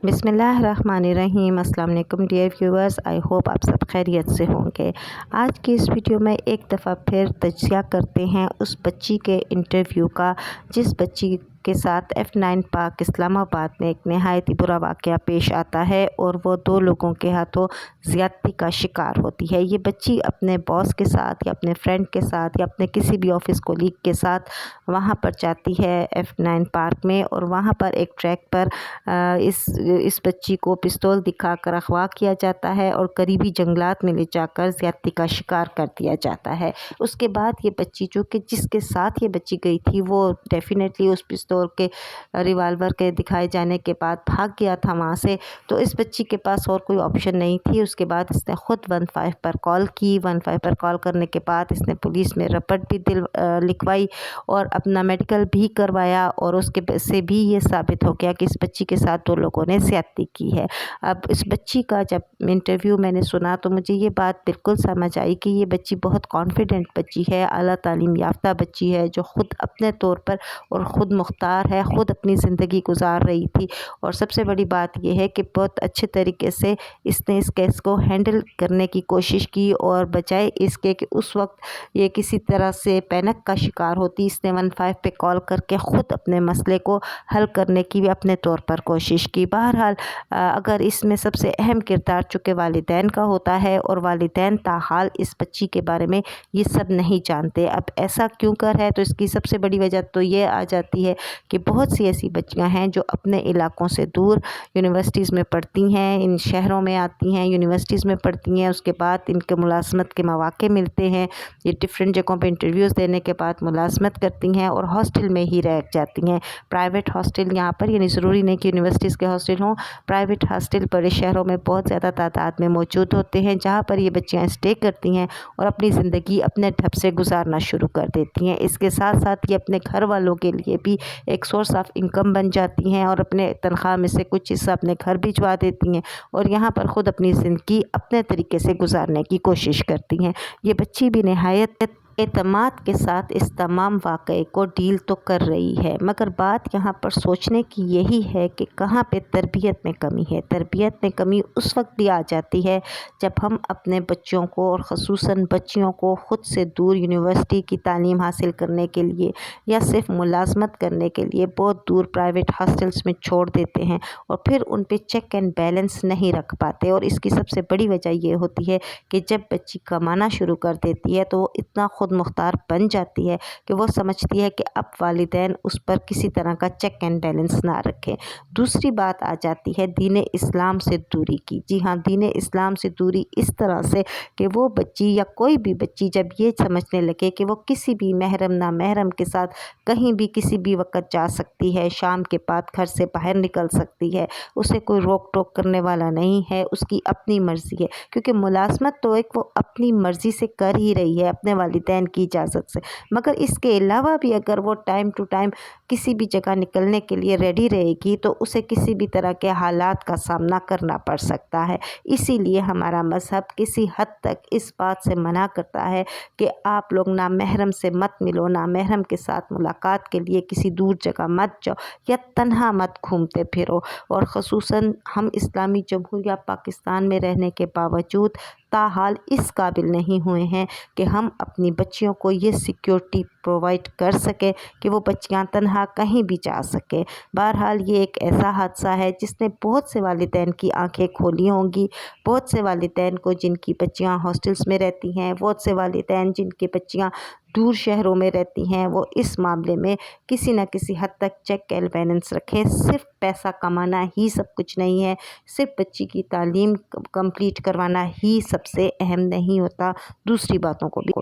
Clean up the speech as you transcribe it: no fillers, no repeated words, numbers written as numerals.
बिस्मिल्लाहिर्रहमानिर्रहीम। अस्सलाम वालेकुम डियर व्यूअर्स, आई होप आप सब खैरियत से होंगे। आज की इस वीडियो में एक दफ़ा फिर तज्ज़िया करते हैं उस बच्ची के इंटरव्यू का जिस बच्ची के साथ F9 पार्क इस्लामाबाद में एक नहायत ही बुरा वाक़या पेश आता है और वो 2 लोगों के हाथों ज़्यादती का शिकार होती है। ये बच्ची अपने बॉस के साथ या अपने फ्रेंड के साथ या अपने किसी भी ऑफिस कोलीग के साथ वहाँ पर जाती है F9 पार्क में, और वहाँ पर एक ट्रैक पर इस बच्ची को पिस्तौल दिखाकर अगवा किया जाता है और करीबी जंगलात में ले जाकर ज़्यादती का शिकार कर दिया जाता है। उसके बाद ये बच्ची, जो कि जिसके साथ ये बच्ची गई थी, वो डेफिनेटली उस पिस्तौल के रिवाल्वर के दिखाए जाने के बाद भाग गया था वहाँ से। तो इस बच्ची के पास और कोई ऑप्शन नहीं थी। उसके बाद इसने ख़ुद 15 पर कॉल की। 15 पर कॉल करने के बाद इसने पुलिस में रिपोर्ट भी लिखवाई और अपना मेडिकल भी करवाया, और उसके से भी ये साबित हो गया कि इस बच्ची के साथ 2 लोगों ने ज़्यादती की है। अब इस बच्ची का जब इंटरव्यू मैंने सुना तो मुझे ये बात बिल्कुल समझ आई कि ये बच्ची बहुत कॉन्फिडेंट बच्ची है, आला तालीम याफ्ता बच्ची है, जो ख़ुद अपने तौर पर और ख़ुद मुख्तार है, ख़ुद अपनी ज़िंदगी गुजार रही थी। और सबसे बड़ी बात यह है कि बहुत अच्छे तरीके से इसने इस केस को हैंडल करने की कोशिश की, और बजाय इसके कि उस वक्त ये किसी तरह से पैनिक का शिकार होती, इसने 15 पे कॉल करके ख़ुद अपने मसले को हल करने की भी अपने तौर पर कोशिश की। बहरहाल अगर इसमें सबसे अहम किरदार चूँकि वालिदैन का होता है, और वालिदैन ताहाल इस बच्ची के बारे में ये सब नहीं जानते। अब ऐसा क्यों कर है, तो इसकी सबसे बड़ी वजह तो ये आ जाती है कि बहुत सी ऐसी बच्चियां हैं जो अपने इलाकों से दूर यूनिवर्सिटीज़ में पढ़ती हैं, इन शहरों में आती हैं, यूनिवर्सिटीज़ में पढ़ती हैं। उसके बाद इनके मुलाजमत के मौक़े मिलते हैं, ये डिफरेंट जगहों पे इंटरव्यूज़ देने के बाद मुलाजमत करती हैं और हॉस्टल में ही रह जाती हैं। प्राइवेट हॉस्टल यहाँ पर, यानी ज़रूरी नहीं कि यूनिवर्सिटीज़ के हॉस्टल हों, प्राइवेट हॉस्टल बड़े शहरों में बहुत ज़्यादा तादाद में मौजूद होते हैं, जहाँ पर ये बच्चियाँ स्टे करती हैं और अपनी ज़िंदगी अपने ढब से गुजारना शुरू कर देती हैं। इसके साथ साथ ये अपने घर वालों के लिए भी एक सोर्स ऑफ इनकम बन जाती हैं और अपने तनख्वाह में से कुछ हिस्सा अपने घर भिजवा देती हैं और यहाँ पर ख़ुद अपनी ज़िंदगी अपने तरीके से गुजारने की कोशिश करती हैं। ये बच्ची भी नहायत एतमाद के साथ इस तमाम वाक़े को डील तो कर रही है, मगर बात यहाँ पर सोचने की यही है कि कहाँ पे तरबियत में कमी है। तरबियत में कमी उस वक्त भी आ जाती है जब हम अपने बच्चों को, और ख़ुसूसन बच्चियों को, ख़ुद से दूर यूनिवर्सिटी की तालीम हासिल करने के लिए या सिर्फ मुलाजमत करने के लिए बहुत दूर प्राइवेट हॉस्टल्स में छोड़ देते हैं, और फिर उन पे चेक एंड बैलेंस नहीं रख पाते। और इसकी सबसे बड़ी वजह ये होती है कि जब बच्ची कमाना शुरू कर देती है तो वो इतना ख़ुद मुख्तार बन जाती है कि वो समझती है कि अब वालिदैन उस पर किसी तरह का चेक एंड बैलेंस ना रखें। दूसरी बात आ जाती है दीन इस्लाम से दूरी की। जी हाँ, दीन इस्लाम से दूरी इस तरह से कि वो बच्ची या कोई भी बच्ची जब ये समझने लगे कि वो किसी भी महरम ना महरम के साथ कहीं भी किसी भी वक्त जा सकती है, शाम के बाद घर से बाहर निकल सकती है, उसे कोई रोक टोक करने वाला नहीं है, उसकी अपनी मर्ज़ी है। क्योंकि मुलाजमत तो एक वो अपनी मर्ज़ी से कर ही रही है, अपने वालिदैन की इजाज़त से, मगर इसके अलावा भी अगर वो टाइम टू टाइम किसी भी जगह निकलने के लिए रेडी रहेगी तो उसे किसी भी तरह के हालात का सामना करना पड़ सकता है। इसीलिए हमारा मज़हब किसी हद तक इस बात से मना करता है कि आप लोग नामहरम से मत मिलो, नामहरम के साथ मुलाकात के लिए किसी दूर जगह मत जाओ या तन्हा मत घूमते फिरो। और ख़ुसूसन हम इस्लामी जमहूरिया पाकिस्तान में रहने के बावजूद ताहाल इस काबिल नहीं हुए हैं कि हम अपनी बच्चियों को ये सिक्योरिटी प्रोवाइड कर सके कि वो बच्चियां तन्हा कहीं भी जा सके। बहरहाल ये एक ऐसा हादसा है जिसने बहुत से वालिदैन की आंखें खोली होंगी, बहुत से वालिदैन को जिनकी बच्चियां हॉस्टल्स में रहती हैं, बहुत से वालिदैन जिनकी बच्चियां दूर शहरों में रहती हैं, वो इस मामले में किसी न किसी हद तक चेक एंड बैलेंस रखें। सिर्फ पैसा कमाना ही सब कुछ नहीं है, सिर्फ बच्ची की तालीम कंप्लीट करवाना ही सबसे अहम नहीं होता, दूसरी बातों को भी